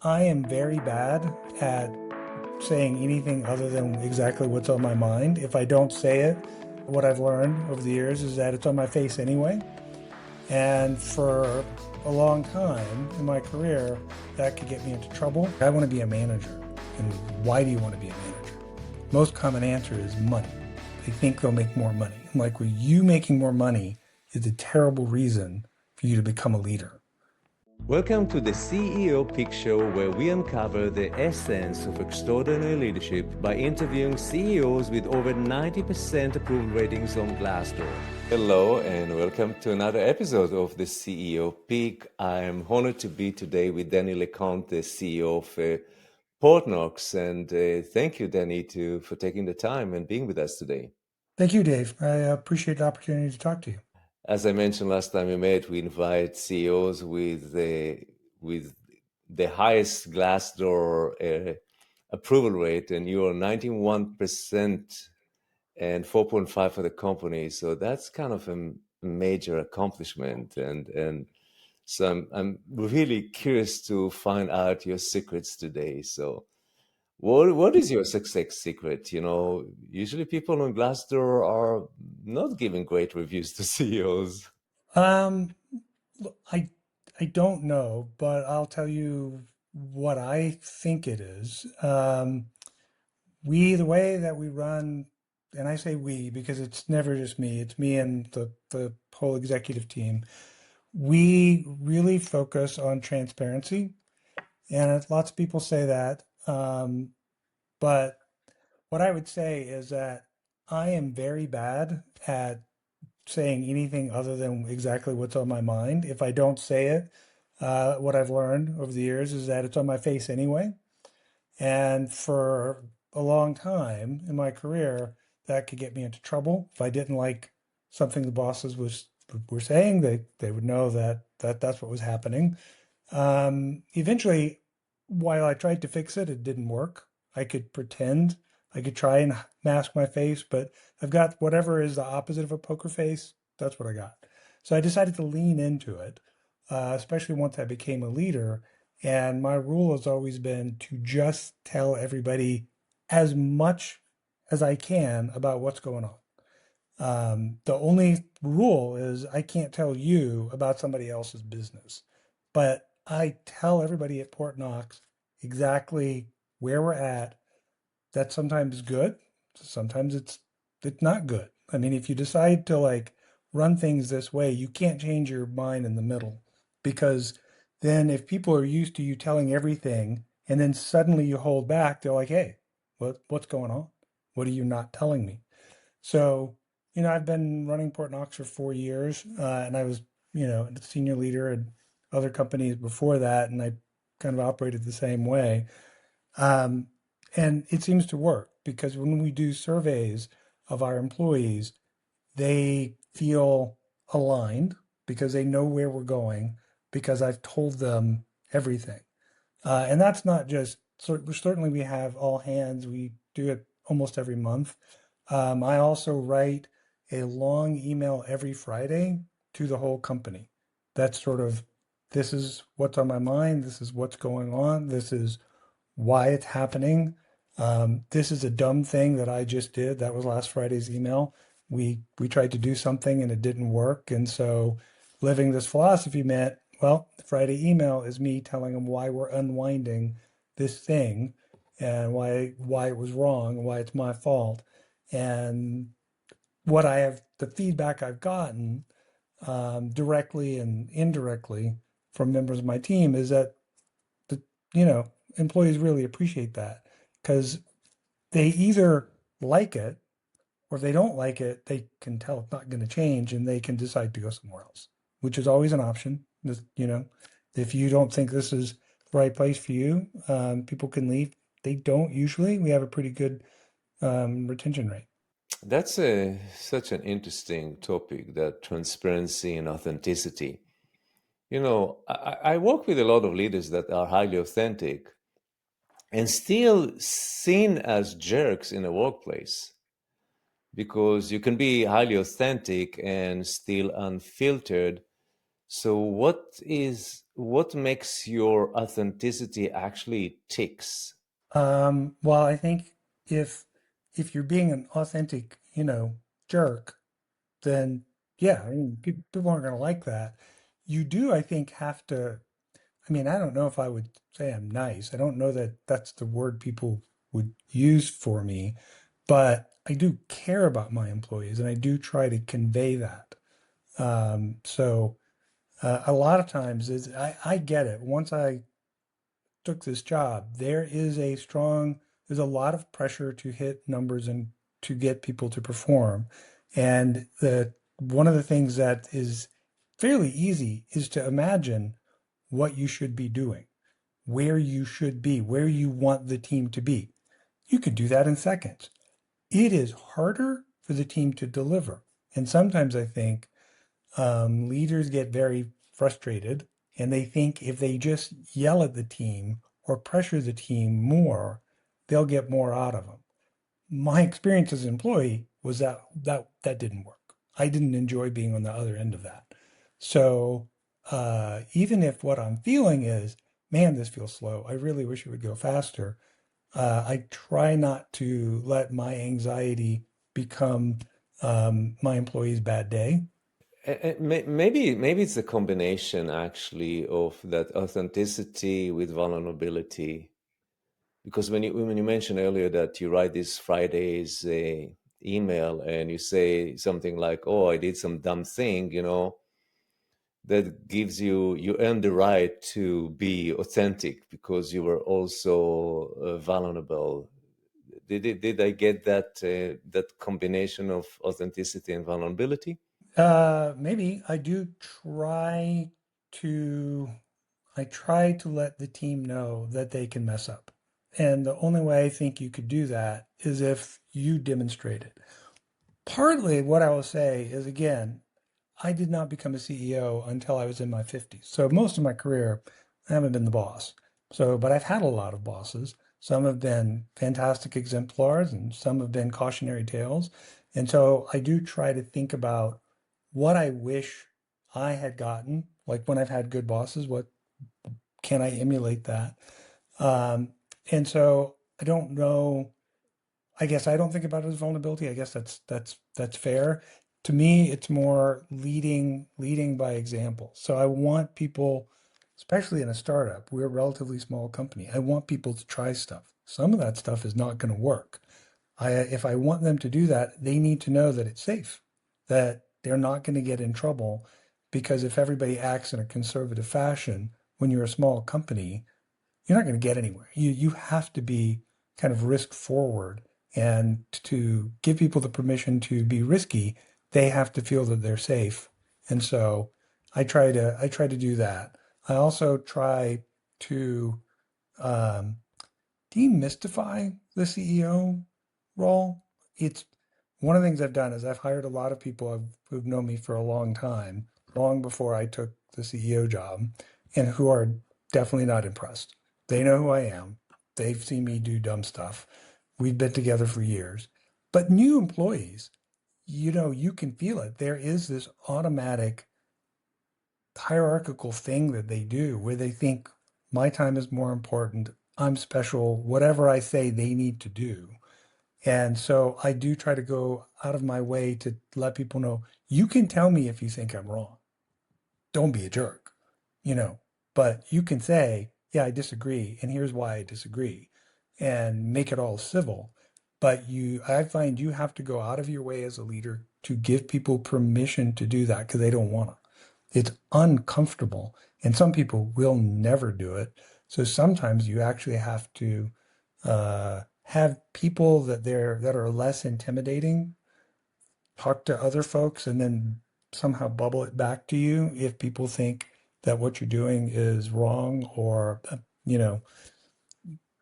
I am very bad at saying anything other than exactly what's on my mind. If I don't say it, what I've learned over the years is that it's on my face anyway. And for a long time in my career, that could get me into trouble. I want to be a manager. And why do you want to be a manager? Most common answer is money. They think they'll make more money. I'm like, well, you making more money is a terrible reason for you to become a leader. Welcome to the CEOpeek show, where we uncover the essence of extraordinary leadership by interviewing CEOs with over 90% approval ratings on Glassdoor. Hello and welcome to another episode of the CEOpeek. I am honored to be today with Denny LeCompte, the CEO of Portnox, and thank you, Denny, for taking the time and being with us today. Thank you, Dave. I appreciate the opportunity to talk to you. As I mentioned last time we met, we invite CEOs with the highest Glassdoor approval rate, and you are 91% and 4.5 for the company. So that's kind of a major accomplishment, and so I'm really curious to find out your secrets today. So what is your success secret? You know, usually people on Glassdoor are not giving great reviews to CEOs. Um, I I don't know, but I'll tell you what I think it is. The way that we run, and I say we because it's never just me, it's me and the whole executive team. We really focus on transparency, and lots of people say that. But what I would say is that I am very bad at saying anything other than exactly what's on my mind. If I don't say it, what I've learned over the years is that it's on my face anyway. And for a long time in my career, that could get me into trouble. If I didn't like something the bosses were saying, they would know that's what was happening. Eventually, while I tried to fix it, it didn't work. I could pretend, I could try and mask my face, but I've got whatever is the opposite of a poker face. That's what I got. So I decided to lean into it, especially once I became a leader. And my rule has always been to just tell everybody as much as I can about what's going on. The only rule is I can't tell you about somebody else's business, but I tell everybody at Port Knox exactly where we're at. That's sometimes good, sometimes it's not good. I mean, if you decide to like run things this way, you can't change your mind in the middle because then if people are used to you telling everything and then suddenly you hold back, they're like, "Hey, what's going on? What are you not telling me?" So, I've been running Port Knox for 4 years, and I was, a senior leader at other companies before that, and I kind of operated the same way. Um, and it seems to work because when we do surveys of our employees, they feel aligned because they know where we're going because I've told them everything. And that's not just, so certainly we have all hands. We do it almost every month. I also write a long email every Friday to the whole company. That's sort of, this is what's on my mind. This is what's going on. This is why it's happening. This is a dumb thing that I just did. That was last Friday's email. We tried to do something and it didn't work. And so living this philosophy meant, well, the Friday email is me telling them why we're unwinding this thing and why it was wrong, why it's my fault. And the feedback I've gotten directly and indirectly from members of my team is that the you know employees really appreciate that because they either like it or if they don't like it, they can tell it's not going to change and they can decide to go somewhere else, which is always an option. If you don't think this is the right place for you, people can leave. They don't usually. We have a pretty good retention rate. That's such an interesting topic, that transparency and authenticity. You know, I work with a lot of leaders that are highly authentic and still seen as jerks in a workplace, because you can be highly authentic and still unfiltered. So what makes your authenticity actually ticks? Well, I think if if you're being an authentic, jerk, then yeah, I mean, people aren't going to like that. You do, I think, have to. I mean, I don't know if I would say I'm nice. I don't know that that's the word people would use for me, but I do care about my employees and I do try to convey that. A lot of times is I get it. Once I took this job, there's a lot of pressure to hit numbers and to get people to perform. And the one of the things that is fairly easy is to imagine what you should be doing, where you should be, where you want the team to be. You could do that in seconds. It is harder for the team to deliver. And sometimes I think leaders get very frustrated and they think if they just yell at the team or pressure the team more, they'll get more out of them. My experience as an employee was that didn't work. I didn't enjoy being on the other end of that. So even if what I'm feeling is, man, this feels slow, I really wish it would go faster. I try not to let my anxiety become my employee's bad day. Maybe it's a combination actually of that authenticity with vulnerability. Because when you mentioned earlier that you write this Friday's email and you say something like, "Oh, I did some dumb thing," that gives you earn the right to be authentic because you were also vulnerable. Did I get that combination of authenticity and vulnerability? Maybe I do try to I try to let the team know that they can mess up. And the only way I think you could do that is if you demonstrate it. Partly what I will say is again, I did not become a CEO until I was in my 50s. So most of my career, I haven't been the boss. But I've had a lot of bosses. Some have been fantastic exemplars and some have been cautionary tales. And so I do try to think about what I wish I had gotten, like when I've had good bosses, what can I emulate that? Um, and so I don't know. I guess I don't think about it as vulnerability. I guess that's fair. To me, it's more leading by example. So I want people, especially in a startup, we're a relatively small company. I want people to try stuff. Some of that stuff is not going to work. If I want them to do that, they need to know that it's safe, that they're not going to get in trouble, because if everybody acts in a conservative fashion, when you're a small company, you're not going to get anywhere. You have to be kind of risk forward, and to give people the permission to be risky, they have to feel that they're safe. And so I try to do that. I also try to um, demystify the CEO role. It's one of the things I've done is I've hired a lot of people who've known me for a long time, long before I took the CEO job, and who are definitely not impressed. They know who I am. They've seen me do dumb stuff. We've been together for years. But new employees, you can feel it. There is this automatic hierarchical thing that they do where they think my time is more important. I'm special. Whatever I say, they need to do. And so I do try to go out of my way to let people know you can tell me if you think I'm wrong. Don't be a jerk, you know, but you can say, yeah, I disagree, and here's why I disagree, and make it all civil. But I find you have to go out of your way as a leader to give people permission to do that because they don't want to. It's uncomfortable, and some people will never do it. So sometimes you actually have to have people that are less intimidating talk to other folks and then somehow bubble it back to you if people think that what you're doing is wrong, or you know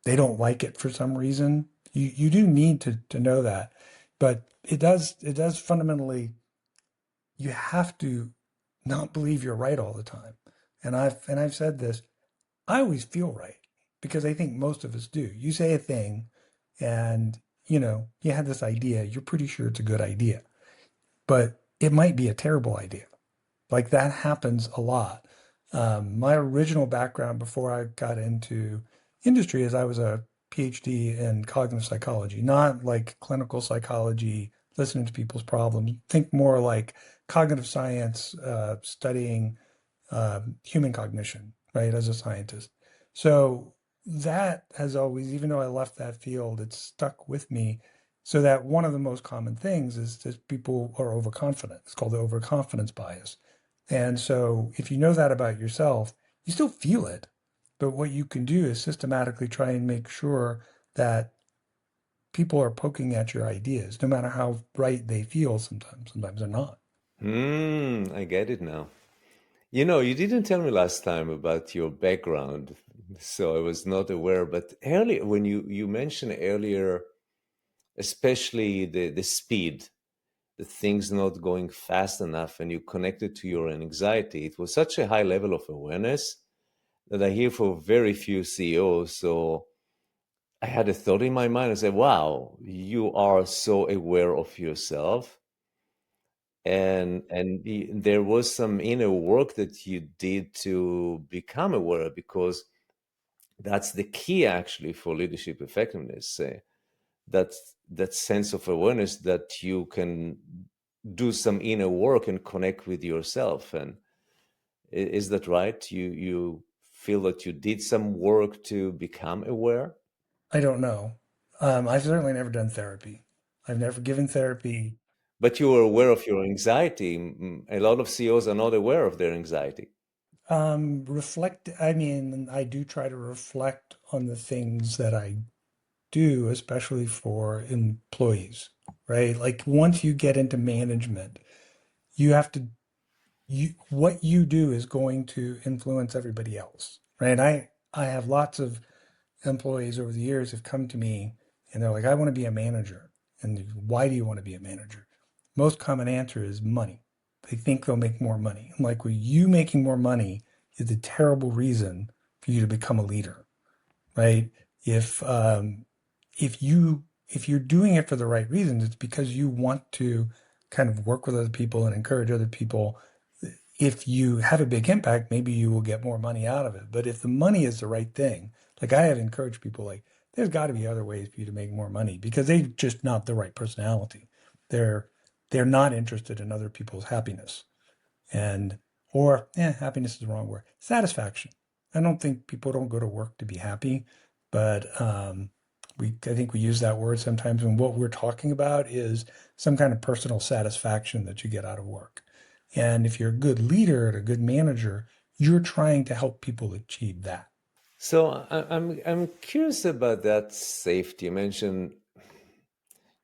they don't like it for some reason. You do need to know that, but it does fundamentally, you have to not believe you're right all the time. And I've said this, I always feel right because I think most of us do. You say a thing and you have this idea, you're pretty sure it's a good idea, but it might be a terrible idea. Like that happens a lot. My original background before I got into industry is I was a PhD in cognitive psychology, not like clinical psychology, listening to people's problems. Think more like cognitive science, studying human cognition, right, as a scientist. So that has always, even though I left that field, it's stuck with me. So that one of the most common things is that people are overconfident. It's called the overconfidence bias. And so if you know that about yourself, you still feel it. But what you can do is systematically try and make sure that people are poking at your ideas, no matter how right they feel sometimes. Sometimes they're not. I get it now. You didn't tell me last time about your background, so I was not aware. But earlier, when you mentioned earlier, especially the speed, the things not going fast enough, and you connected to your anxiety, it was such a high level of awareness that I hear for very few CEOs. So I had a thought in my mind. I said, "Wow, you are so aware of yourself." And there was some inner work that you did to become aware, because that's the key actually for leadership effectiveness. That that sense of awareness that you can do some inner work and connect with yourself. And is that right? You feel that you did some work to become aware? I don't know. I've certainly never done therapy. I've never given therapy. But you were aware of your anxiety. A lot of CEOs are not aware of their anxiety. I mean, I do try to reflect on the things that I do, especially for employees, right? Like once you get into management, you have to, what you do is going to influence everybody else, right? I have lots of employees over the years have come to me and they're like, I want to be a manager. And why do you want to be a manager? Most common answer is money. They think they'll make more money. I'm like, well, you making more money is a terrible reason for you to become a leader, right? If if you're doing it for the right reasons, it's because you want to kind of work with other people and encourage other people. If you have a big impact, maybe you will get more money out of it. But if the money is the right thing, like I have encouraged people, like there's got to be other ways for you to make more money because they're just not the right personality. They're they're not interested in other people's happiness and or happiness is the wrong word. Satisfaction. I don't think people don't go to work to be happy, but I think we use that word sometimes when what we're talking about is some kind of personal satisfaction that you get out of work. And if you're a good leader and a good manager, you're trying to help people achieve that. So I'm curious about that safety. You mentioned,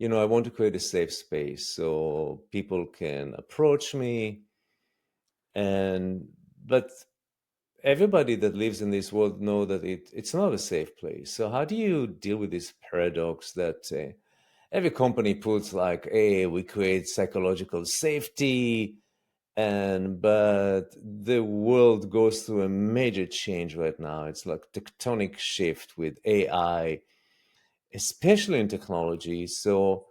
I want to create a safe space so people can approach me, and but everybody that lives in this world know that it's not a safe place. So how do you deal with this paradox that every company puts like, hey, we create psychological safety, and but the world goes through a major change right now. It's like tectonic shift with AI, especially in technology. So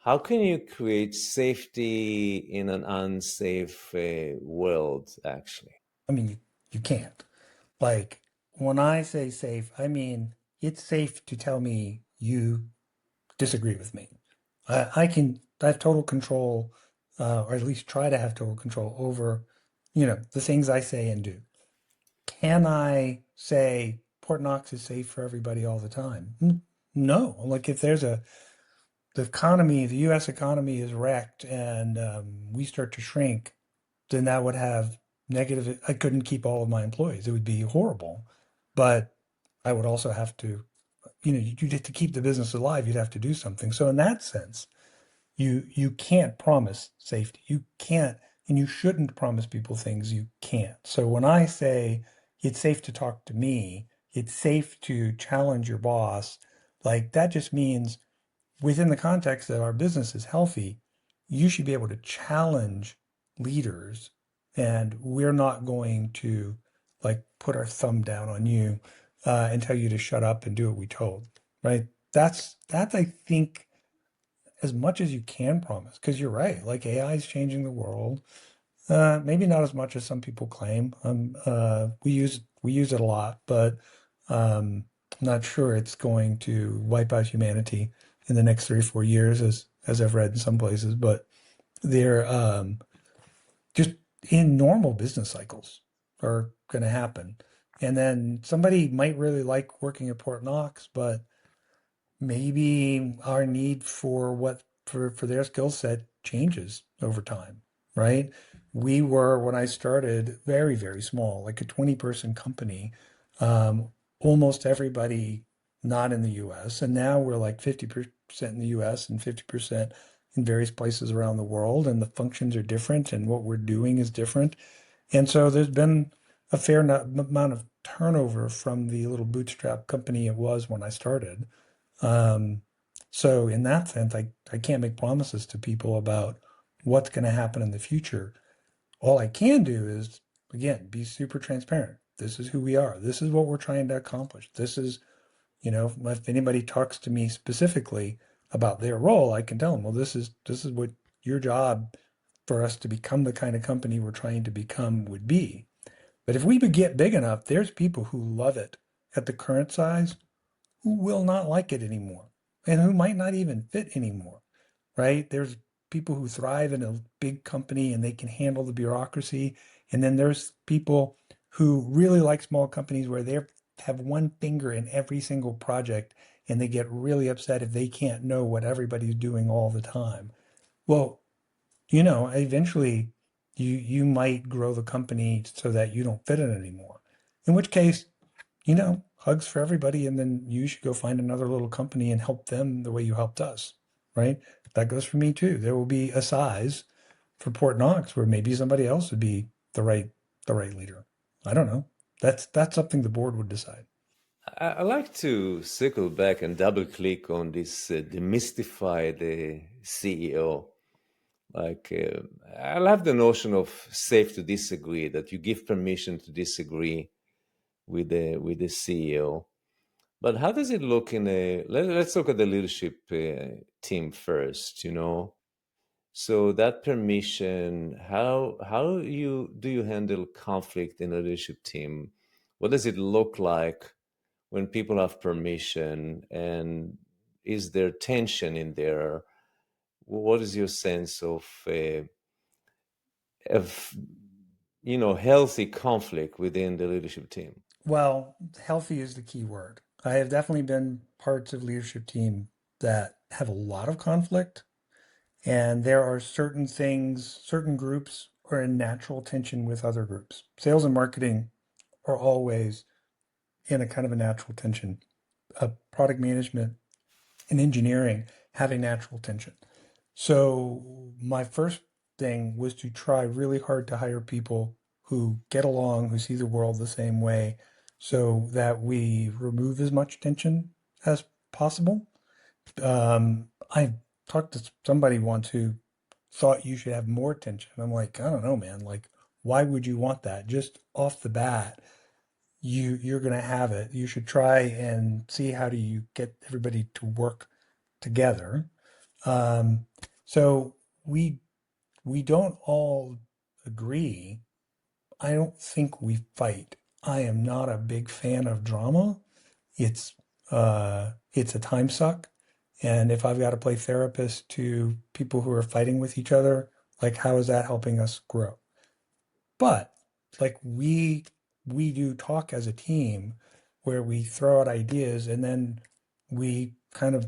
how can you create safety in an unsafe world, actually? I mean, you can't. Like when I say safe, I mean it's safe to tell me you disagree with me. I have total control, or at least try to have total control over, the things I say and do. Can I say Port Knox is safe for everybody all the time? No. Like if the economy, the U.S. economy is wrecked and we start to shrink, then that would have negative. I couldn't keep all of my employees. It would be horrible. But I would also have to, you have to keep the business alive. You'd have to do something. So in that sense, you can't promise safety. You can't, and you shouldn't promise people things you can't. So when I say it's safe to talk to me, it's safe to challenge your boss, like that just means within the context that our business is healthy, you should be able to challenge leaders, and we're not going to like put our thumb down on you and tell you to shut up and do what we told, right? That's I think as much as you can promise, because you're right. Like AI is changing the world. Maybe not as much as some people claim. We use it a lot, but I'm not sure it's going to wipe out humanity in the next 3 or 4 years, as I've read in some places. But they're just in normal business cycles are going to happen. And then somebody might really like working at Port Knox, but maybe our need for for their skill set changes over time, right? We were, when I started, very, very small, like a 20-person company, um, almost everybody not in the US. And now we're like 50% in the US and 50% in various places around the world. And the functions are different and what we're doing is different. And so there's been a fair amount of turnover from the little bootstrap company it was when I started. Um, so in that sense, I can't make promises to people about what's going to happen in the future. All I can do is, again, be super transparent. This is who we are. This is what we're trying to accomplish. This is, if anybody talks to me specifically about their role, I can tell them, well, this is what your job for us to become the kind of company we're trying to become would be. But if we get big enough, there's people who love it at the current size who will not like it anymore and who might not even fit anymore, right? There's people who thrive in a big company and they can handle the bureaucracy. And then there's people who really like small companies where they have one finger in every single project and they get really upset if they can't know what everybody's doing all the time. Well, eventually you might grow the company so that you don't fit it anymore. In which case, hugs for everybody, and then you should go find another little company and help them the way you helped us, right? That goes for me too. There will be a size for Port Knox where maybe somebody else would be the right the right leader. I don't know. That's something the board would decide. I like to circle back and double click on this demystified CEO. Like, I love the notion of safe to disagree, that you give permission to disagree with the CEO. But how does it look in let's look at the leadership team first, you know? So that permission, how you do you handle conflict in a leadership team? What does it look like when people have permission, and is there tension in there? What is your sense of healthy conflict within the leadership team? Well, healthy is the key word. I have definitely been parts of leadership team that have a lot of conflict, and there are certain things, certain groups are in natural tension with other groups. Sales and marketing are always in a kind of a natural tension. Product management and engineering have a natural tension. So my first thing was to try really hard to hire people who get along, who see the world the same way, so that we remove as much tension as possible. I talked to somebody once who thought you should have more tension. I'm like, I don't know, man. Like, why would you want that? Just off the bat, you're gonna have it. You should try and see how do you get everybody to work together. Um, so we don't all agree. I don't think we fight. I am not a big fan of drama. It's it's a time suck. And if I've got to play therapist to people who are fighting with each other, like how is that helping us grow? But like we do talk as a team where we throw out ideas and then we kind of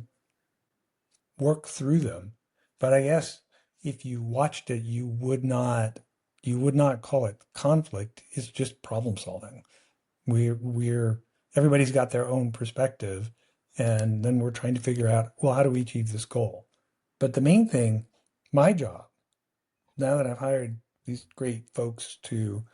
work through them. But I guess if you watched it, you would not call it conflict. It's just problem solving. We're everybody's got their own perspective, and then we're trying to figure out, well, how do we achieve this goal? But the main thing, my job, now that I've hired these great folks to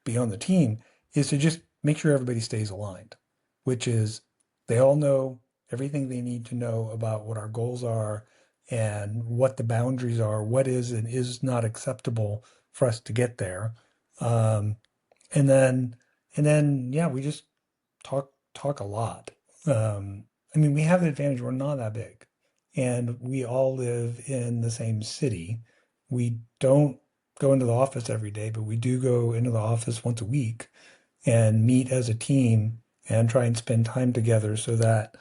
be on the team, is to just make sure everybody stays aligned, which is they all know everything they need to know about what our goals are and what the boundaries are, what is and is not acceptable for us to get there. Um, and then yeah, we just talk a lot. I mean, we have the advantage we're not that big, and we all live in the same city. We don't. go into the office every day, but we do go into the office once a week and meet as a team and try and spend time together so that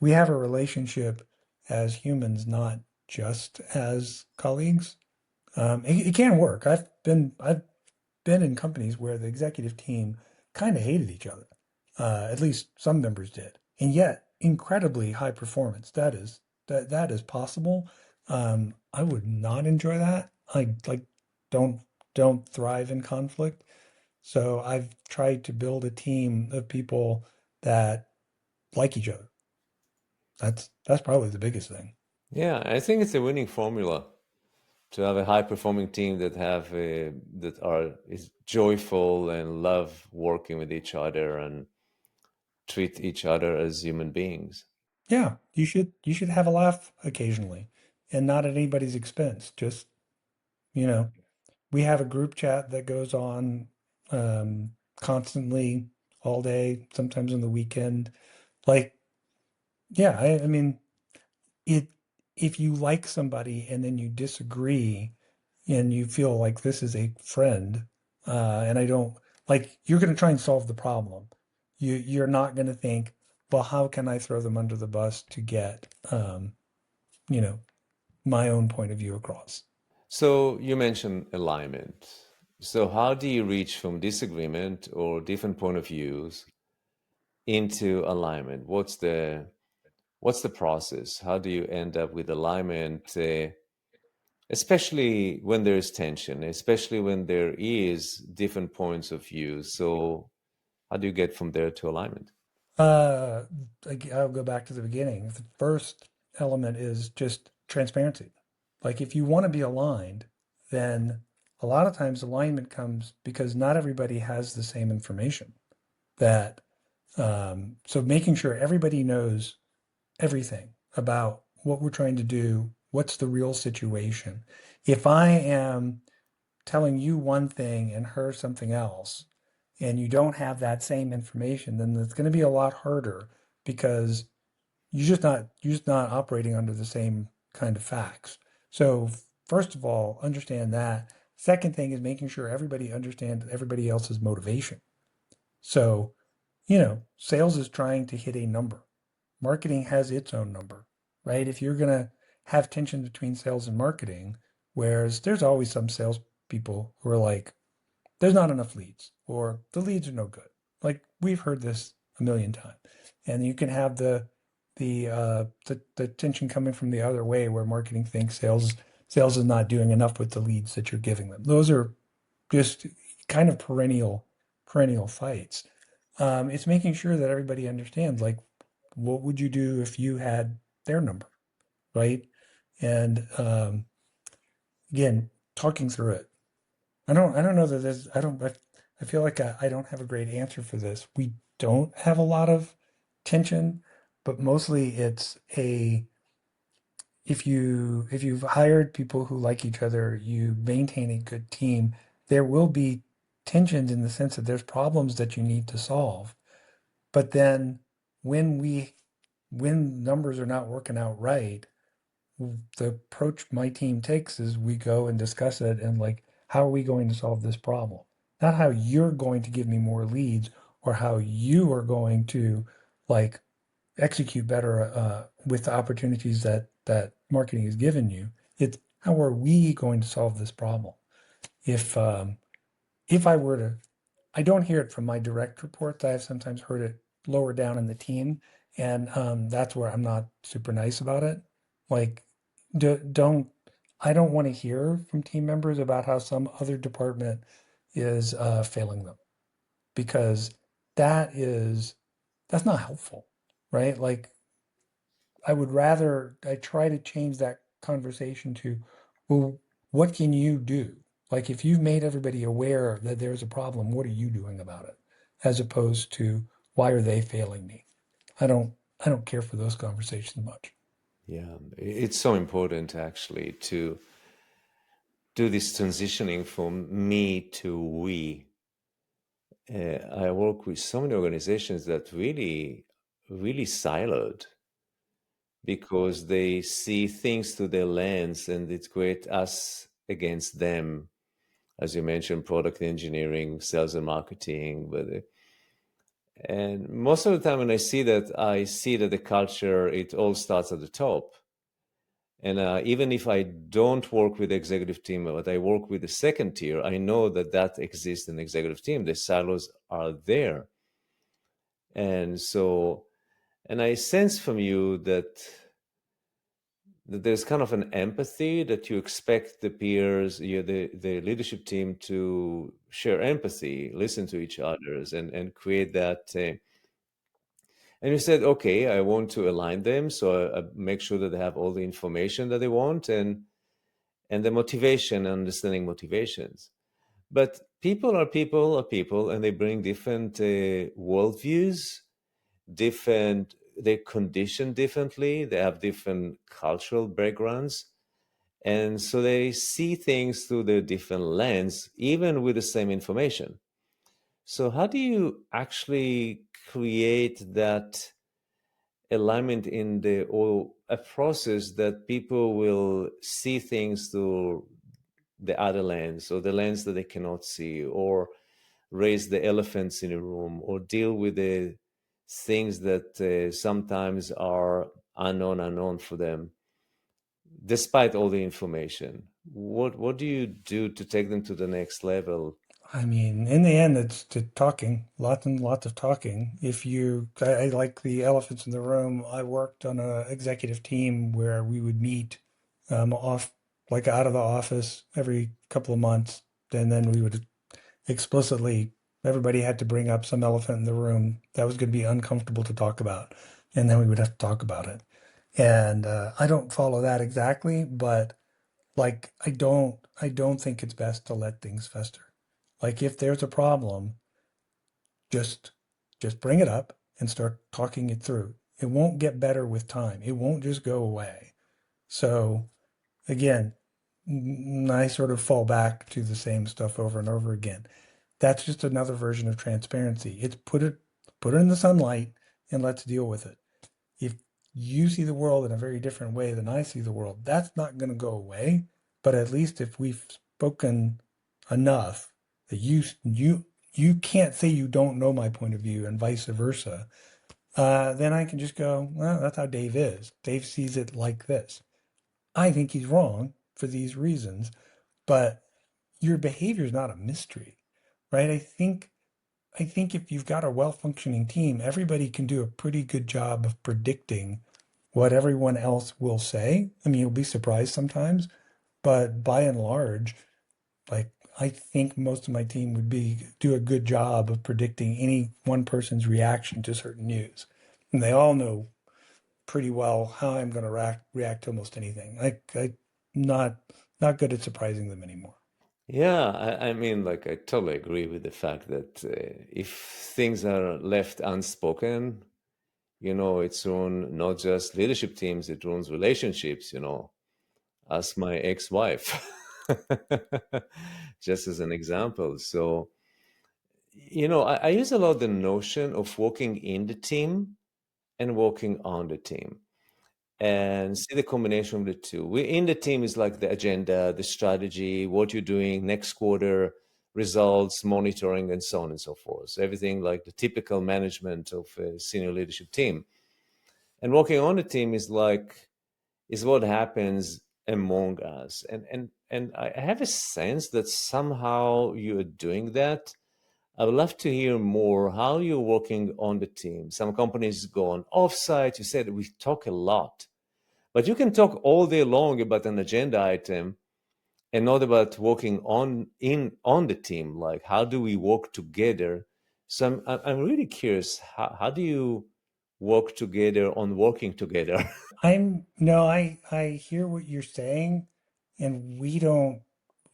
we have a relationship as humans, not just as colleagues. It can work. I've been in companies where the executive team kind of hated each other. At least some members did, and yet incredibly high performance. That is possible. I would not enjoy that. I like don't don't thrive in conflict. So I've tried to build a team of people that like each other. That's probably the biggest thing. Yeah, I think it's a winning formula to have a high performing team that have that are is joyful and love working with each other and treat each other as human beings. Yeah, you should have a laugh occasionally and not at anybody's expense. Just, you know, we have a group chat that goes on constantly all day, sometimes on the weekend. Like, yeah, I mean, it if you like somebody and then you disagree and you feel like this is a friend, and I don't like you're going to try and solve the problem. You're not going to think, well, how can I throw them under the bus to get you know, my own point of view across. So you mentioned alignment. So how do you reach from disagreement or different point of views into alignment? What's the process? How do you end up with alignment, especially when there is tension, especially when there is different points of view? So how do you get from there to alignment? Uh, I'll go back to the beginning. The first element is just transparency. Like if you want to be aligned, then a lot of times alignment comes because not everybody has the same information. That so making sure everybody knows everything about what we're trying to do, what's the real situation. If I am telling you one thing and her something else, and you don't have that same information, then it's going to be a lot harder because you're just not operating under the same kind of facts. So first of all, understand that. Second thing is making sure everybody understands everybody else's motivation. So, sales is trying to hit a number. Marketing has its own number, right? If you're going to have tension between sales and marketing, whereas there's always some sales people who are like, there's not enough leads or the leads are no good. Like we've heard this a million times. And you can have the tension coming from the other way where marketing thinks sales is not doing enough with the leads that you're giving them. Those are just kind of perennial fights. It's making sure that everybody understands like what would you do if you had their number, right? And again, talking through it. I don't know that there's I feel like I don't have a great answer for this. We don't have a lot of tension, but mostly it's a if you've hired people who like each other, you maintain a good team, there will be tensions in the sense that there's problems that you need to solve. But then when we when numbers are not working out right, the approach my team takes is we go and discuss it and like, how are we going to solve this problem? Not how you're going to give me more leads or how you are going to like execute better with the opportunities that marketing has given you. It's how are we going to solve this problem? If um, if I were to I don't hear it from my direct reports. I have sometimes heard it lower down in the team, and that's where I'm not super nice about it. Like, don't I don't want to hear from team members about how some other department is failing them because that is that's not helpful, right? Like, I try to change that conversation to, well, what can you do? Like if you've made everybody aware that there's a problem, what are you doing about it? As opposed to why are they failing me? I don't care for those conversations much. Yeah, it's so important actually to do this transitioning from me to we. I work with so many organizations that really siloed because they see things through their lens and it's great us against them. as you mentioned, product engineering, sales and marketing. And most of the time when I see that the culture, it all starts at the top. And even if I don't work with the executive team, but I work with the second tier, I know that that exists in the executive team. The silos are there. And so, and I sense from you that there's kind of an empathy that you expect the peers, the leadership team to share empathy, listen to each others, and create that. And you said, okay, I want to align them, so I make sure that they have all the information that they want, and the motivation, understanding motivations. But people are people, and they bring different worldviews, they're conditioned differently, they have different cultural backgrounds. And so they see things through their different lens, even with the same information. So how do you actually create that alignment in the or a process that people will see things through the other lens, or the lens that they cannot see, or raise the elephants in a room, or deal with the things that sometimes are unknown for them, despite all the information? What do you do to take them to the next level? I mean, in the end, it's to talking, lots and lots of talking. I like the elephants in the room. I worked on a executive team where we would meet off, like out of the office every couple of months, and then we would explicitly, everybody had to bring up some elephant in the room that was going to be uncomfortable to talk about, and then we would have to talk about it. And I don't follow that exactly, but like I don't think it's best to let things fester. Like if there's a problem, just just bring it up and start talking it through. It won't get better with time. It won't just go away. So again, I sort of fall back to the same stuff over and over again. That's just another version of transparency. It's put it in the sunlight and let's deal with it. If you see the world in a very different way than I see the world, that's not going to go away. But at least if we've spoken enough that you can't say you don't know my point of view and vice versa, then I can just go, well, that's how Dave is. Dave sees it like this. I think he's wrong for these reasons, but your behavior is not a mystery, right? I think if you've got a well-functioning team, everybody can do a pretty good job of predicting what everyone else will say. I mean, you'll be surprised sometimes, but by and large, like I think most of my team would be do a good job of predicting any one person's reaction to certain news. And they all know pretty well how I'm going to react to almost anything. I not not good at surprising them anymore. Yeah, I mean, like, I totally agree with the fact that if things are left unspoken, it's ruined not just leadership teams, it ruins relationships. Ask my ex-wife, just as an example. So, I use a lot the notion of working in the team and working on the team, and see the combination of the two. We in the team is like the agenda, the strategy, what you're doing next quarter, results, monitoring, and so on and so forth. So everything like the typical management of a senior leadership team. And working on the team is what happens among us. And I have a sense that somehow you're doing that. I would love to hear more how you're working on the team. Some companies go on offsite. You said we talk a lot, but you can talk all day long about an agenda item and not about working on the team. Like, how do we work together? So I'm really curious. How do you work together on working together? I'm no, I hear what you're saying, and we don't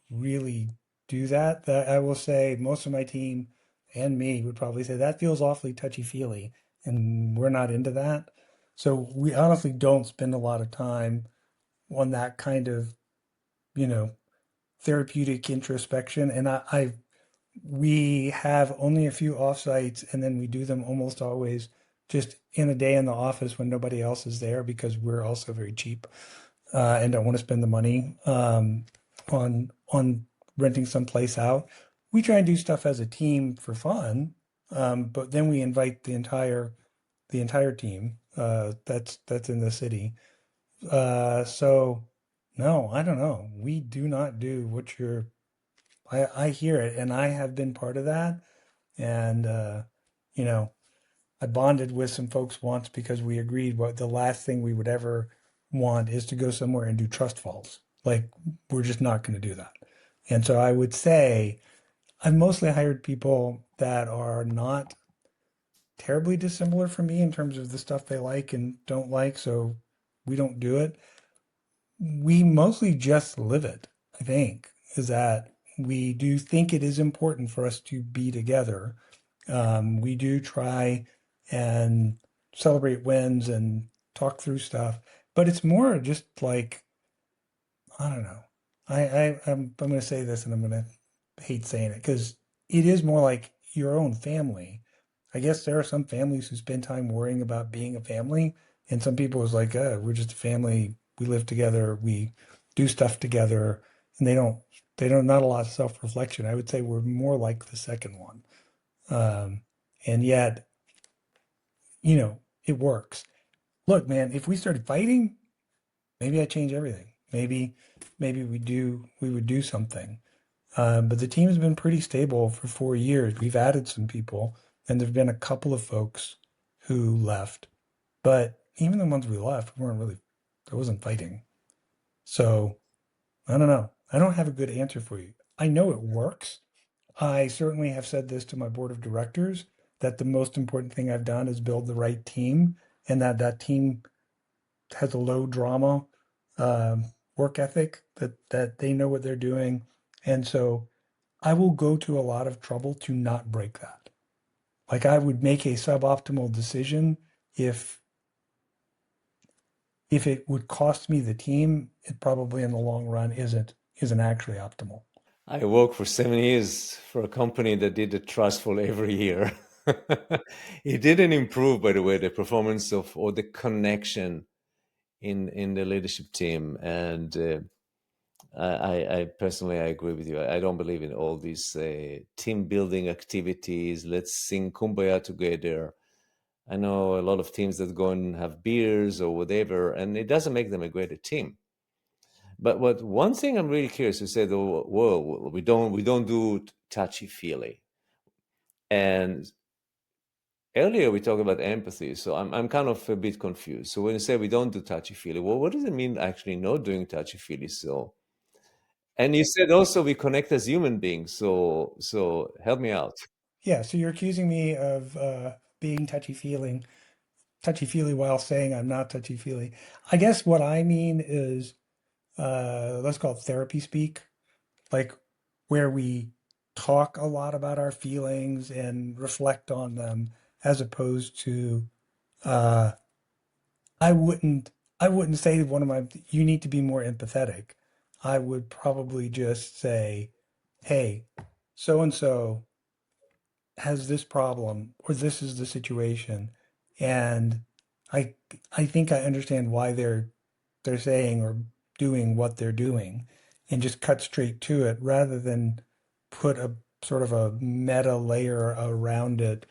really do that. That I will say most of my team and me would probably say that feels awfully touchy-feely, and we're not into that. So we honestly don't spend a lot of time on that kind of, you know, therapeutic introspection. And we have only a few offsites, and then we do them almost always just in a day in the office when nobody else is there because we're also very cheap and don't want to spend the money on renting some place out. We try and do stuff as a team for fun, but then we invite the entire team that's in the city. So no, I don't know. We do not do what you're. I hear it, and I have been part of that. And you know, I bonded with some folks once because we agreed what the last thing we would ever want is to go somewhere and do trust falls. Like we're just not going to do that. And so I would say I've mostly hired people that are not terribly dissimilar from me in terms of the stuff they like and don't like. So we don't do it. We mostly just live it, I think, is that we do think it is important for us to be together. We do try and celebrate wins and talk through stuff, but it's more just like, I don't know. I'm going to say this and I'm going to hate saying it because it is more like your own family. I guess there are some families who spend time worrying about being a family, and some people is like, we're just a family. We live together. We do stuff together, and not a lot of self-reflection. I would say we're more like the second one. And yet, it works. Look, man, if we started fighting, maybe I change everything. Maybe we would do something. But the team's been pretty stable for 4 years. We've added some people, and there've been a couple of folks who left. But even the ones we left, we weren't really, there wasn't fighting. So I don't know. I don't have a good answer for you. I know it works. I certainly have said this to my board of directors that the most important thing I've done is build the right team, and that team has a low drama work ethic, that they know what they're doing. And so I will go to a lot of trouble to not break that. Like I would make a suboptimal decision if it would cost me the team, it probably in the long run isn't actually optimal. I worked for 7 years for a company that did the trustful every year. It didn't improve, by the way, the performance of or the connection in the leadership team. And I personally, I agree with you. I don't believe in all these team building activities. Let's sing Kumbaya together. I know a lot of teams that go and have beers or whatever, and it doesn't make them a greater team. But what one thing I'm really curious, you said, oh, whoa, we don't do touchy feely. And earlier we talked about empathy, so I'm kind of a bit confused. So when you say we don't do touchy feely, well, what does it mean actually not doing touchy feely? So, and you said also we connect as human beings. So help me out. Yeah, so you're accusing me of being touchy feely while saying I'm not touchy feely. I guess what I mean is let's call it therapy speak, like where we talk a lot about our feelings and reflect on them, as opposed to uh, I wouldn't I wouldn't say to one of my you need to be more empathetic. I would probably just say, hey, so and so has this problem or this is the situation, and I I think I understand why they're saying or doing what they're doing, and just cut straight to it rather than put a sort of a meta layer around it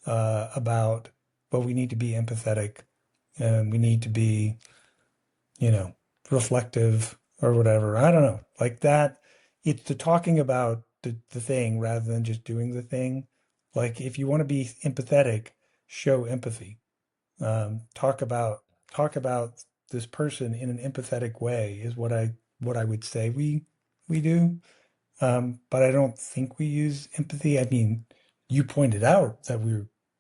about, well, we need to be empathetic and we need to be, you know, reflective or whatever. I don't know. Like that, it's the talking about the thing rather than just doing the thing. Like if you want to be empathetic, show empathy. Talk about this person in an empathetic way is what I would say we do. But I don't think we use empathy. I mean, you pointed out that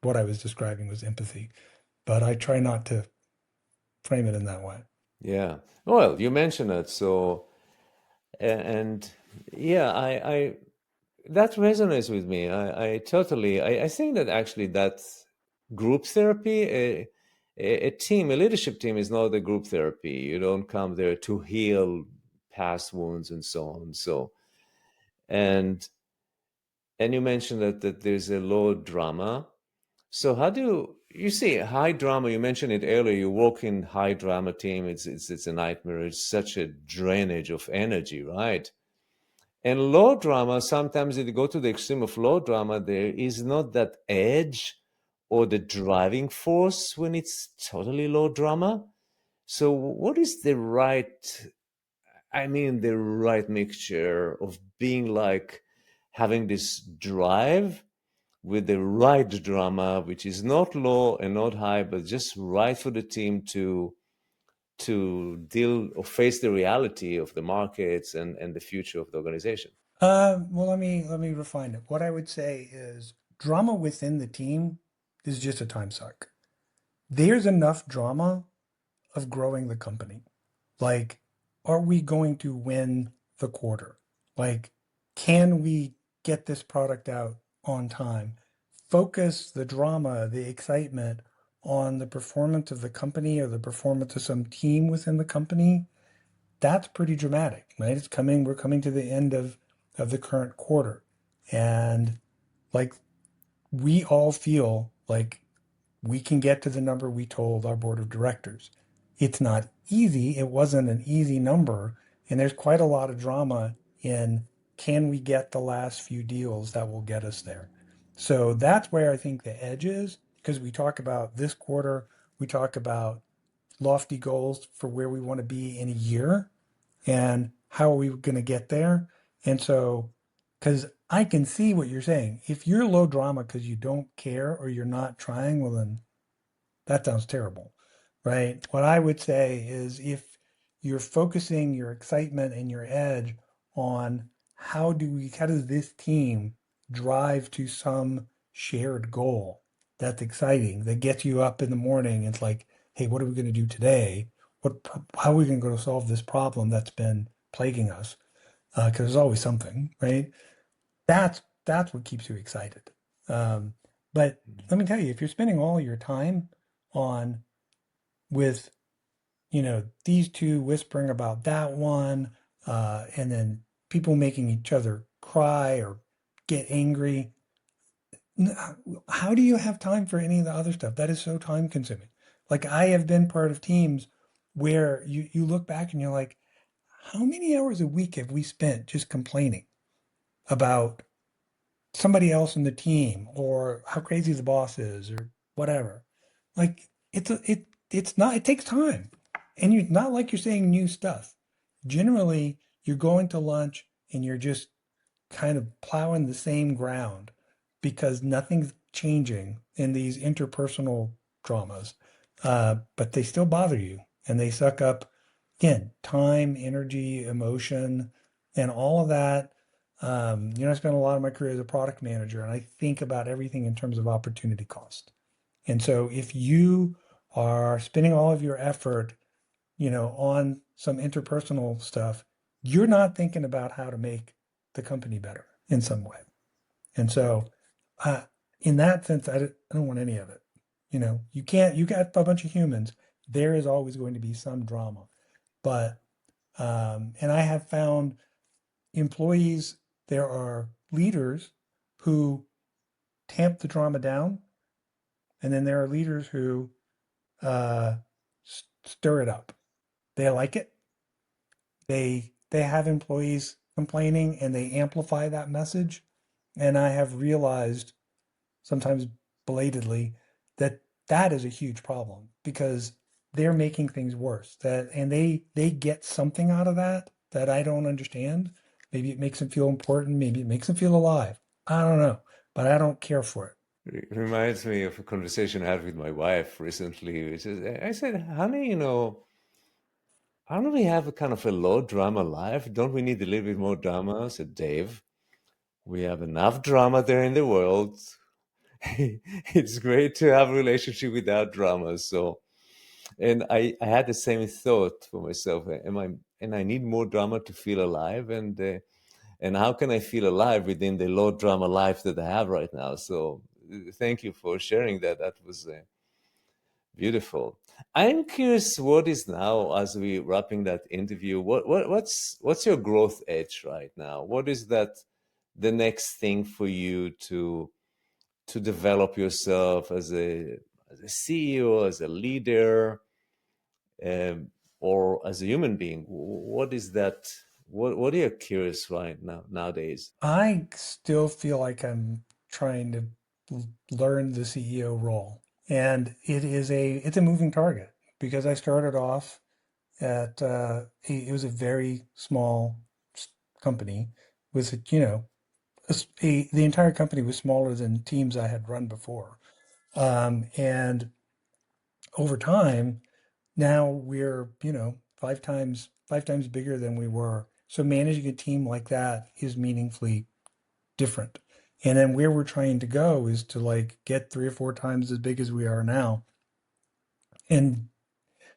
what I was describing was empathy, but I try not to frame it in that way. Yeah. Well, you mentioned it. So, and yeah, I that resonates with me. I totally, I think that actually that group therapy, a team, a leadership team is not a group therapy. You don't come there to heal past wounds and so on. So, and you mentioned that there's a low drama. So how do you see high drama? You mentioned it earlier. You work in high drama team. It's a nightmare. It's such a drainage of energy, right? And low drama, sometimes if you go to the extreme of low drama, there is not that edge or the driving force when it's totally low drama. So what is the right, the right mixture of being like having this drive with the right drama, which is not low and not high, but just right for the team to deal or face the reality of the markets and the future of the organization? Well, let me refine it. What I would say is drama within the team is just a time suck. There's enough drama of growing the company. Like, are we going to win the quarter? Like, can we get this product out on time? Focus the drama, the excitement on the performance of the company or the performance of some team within the company. That's pretty dramatic, right? We're coming to the end of the current quarter. And like we all feel like we can get to the number we told our board of directors. It's not easy. It wasn't an easy number. And there's quite a lot of drama in can we get the last few deals that will get us there? So that's where I think the edge is because we talk about this quarter, we talk about lofty goals for where we want to be in a year and how are we going to get there? And so, because I can see what you're saying. If you're low drama because you don't care or you're not trying, well, then that sounds terrible, right? What I would say is if you're focusing your excitement and your edge on how does this team drive to some shared goal that's exciting, that gets you up in the morning. It's like, hey, what are we going to do today? How are we going to go to solve this problem that's been plaguing us? Because there's always something, right? That's what keeps you excited. Um, but let me tell you, if you're spending all your time on with these two whispering about that one, and then people making each other cry or get angry, how do you have time for any of the other stuff? That is so time consuming. Like I have been part of teams where you look back and you're like, how many hours a week have we spent just complaining about somebody else in the team or how crazy the boss is or whatever. Like it's not it takes time. And you're not like you're saying new stuff. Generally, you're going to lunch and you're just kind of plowing the same ground because nothing's changing in these interpersonal dramas. But they still bother you and they suck up again time, energy, emotion, and all of that. I spent a lot of my career as a product manager, and I think about everything in terms of opportunity cost. And so, if you are spending all of your effort, on some interpersonal stuff, you're not thinking about how to make the company better in some way. And so, uh, in that sense, I don't want any of it. You can't. You got a bunch of humans. There is always going to be some drama, but and I have found employees, there are leaders who tamp the drama down, and then there are leaders who uh, stir it up. They like it. They have employees complaining, and they amplify that message. And I have realized, sometimes belatedly, that that is a huge problem because they're making things worse. And they get something out of that I don't understand. Maybe it makes them feel important. Maybe it makes them feel alive. I don't know, but I don't care for it. Reminds me of a conversation I had with my wife recently, which is I said, honey, aren't we have a kind of a low drama life? Don't we need a little bit more drama? I said, Dave, we have enough drama there in the world. It's great to have a relationship without drama. So, and I had the same thought for myself. And I need more drama to feel alive. And how can I feel alive within the low drama life that I have right now? So thank you for sharing that. That was beautiful. I'm curious, what is now, as we wrapping that interview, what's your growth edge right now? What is that the next thing for you to develop yourself as a CEO, as a leader, um, or as a human being? What is that? What are you curious right now nowadays? I still feel like I'm trying to learn the CEO role, and it's a moving target because I started off at it was a very small company with the entire company was smaller than teams I had run before, and over time now we're five times bigger than we were. So managing a team like that is meaningfully different. And then where we're trying to go is to like get three or four times as big as we are now. And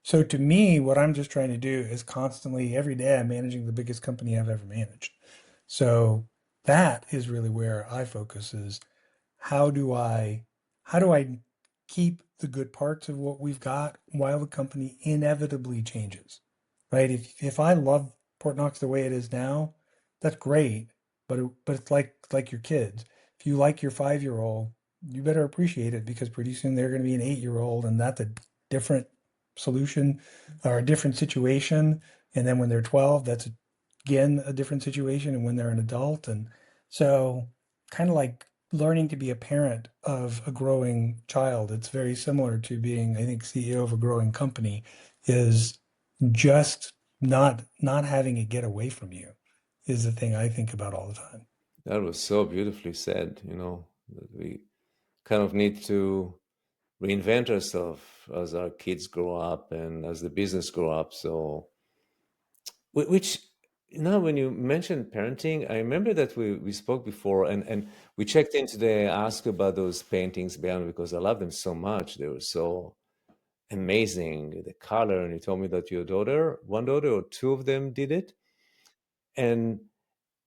so to me, what I'm just trying to do is constantly, every day, I'm managing the biggest company I've ever managed. So that is really where I focus is how do I how do I keep the good parts of what we've got while the company inevitably changes, right? If I love Port Knox the way it is now, that's great, but it's like your kids. If you like your 5-year old, you better appreciate it because pretty soon they're going to be an 8-year old, and that's a different solution or a different situation. And then when they're 12, that's again a different situation, and when they're an adult, and so kind of like learning to be a parent of a growing child. It's very similar to being, I think, CEO of a growing company is just not having it get away from you is the thing I think about all the time. That was so beautifully said, that we kind of need to reinvent ourselves as our kids grow up and as the business grow up. So, which now when you mentioned parenting, I remember that we spoke before and we checked in today, asked about those paintings beyond because I love them so much. They were so amazing, the color. And you told me that your daughter, one daughter or two of them did it. And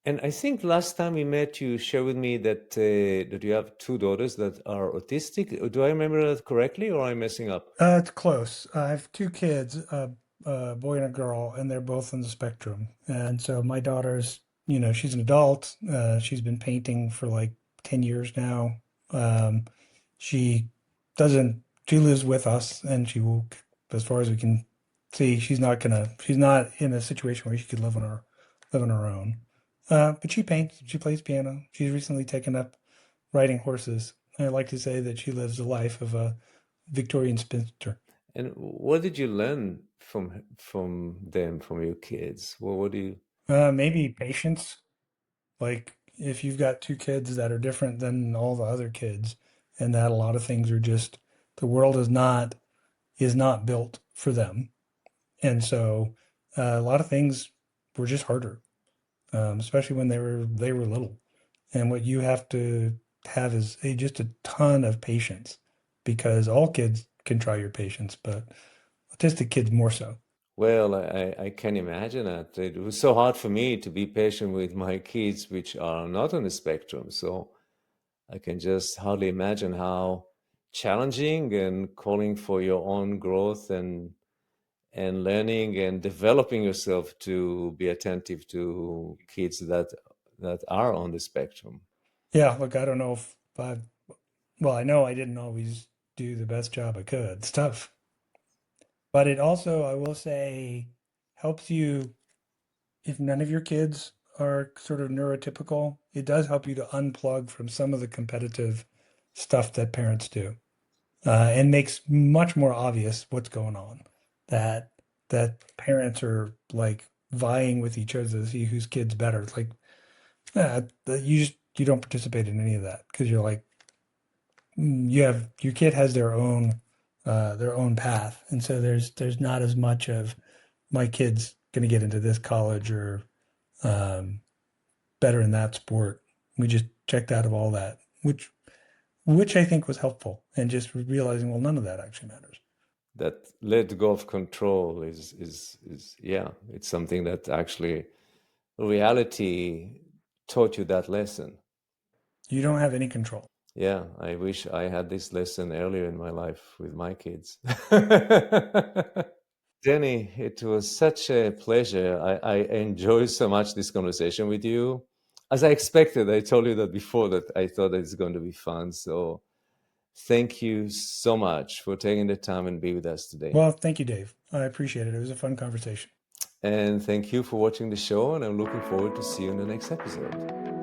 and I think last time we met, you shared with me that you have two daughters that are autistic. Do I remember that correctly, or am I messing up? It's close. I have two kids, a boy and a girl, and they're both on the spectrum. And so my daughter's, she's an adult. She's been painting for like 10 years now. Um, she doesn't, she lives with us and she will, as far as we can see, she's not in a situation where she could live on her own. But she paints, she plays piano. She's recently taken up riding horses. I like to say that she lives the life of a Victorian spinster. And what did you learn from them, from your kids? What do you? Maybe patience. Like if you've got two kids that are different than all the other kids, and that a lot of things are just the world is not built for them, and so a lot of things were just harder, especially when they were little. And what you have to have is just a ton of patience, because all kids can try your patience, but autistic kids more so. Well, I can imagine that. It was so hard for me to be patient with my kids, which are not on the spectrum. So I can just hardly imagine how challenging and calling for your own growth and learning and developing yourself to be attentive to kids that are on the spectrum. Yeah, look, I don't know if I well, I know I didn't always do the best job I could. It's tough. But it also, I will say, helps you if none of your kids are sort of neurotypical, it does help you to unplug from some of the competitive stuff that parents do. And makes much more obvious what's going on. That that parents are like vying with each other to see whose kid's better. It's like, you don't participate in any of that because you're like you have your kid has their own path, and so there's not as much of my kid's going to get into this college or um, better in that sport. We just checked out of all that, which I think was helpful, and just realizing, well, none of that actually matters. That let go of control is yeah, it's something that actually reality taught you that lesson. You don't have any control. Yeah, I wish I had this lesson earlier in my life with my kids. Denny, it was such a pleasure. I enjoyed so much this conversation with you. As I expected, I told you that before that I thought it's going to be fun. So thank you so much for taking the time and be with us today. Well, thank you, Dave. I appreciate it. It was a fun conversation. And thank you for watching the show, and I'm looking forward to see you in the next episode.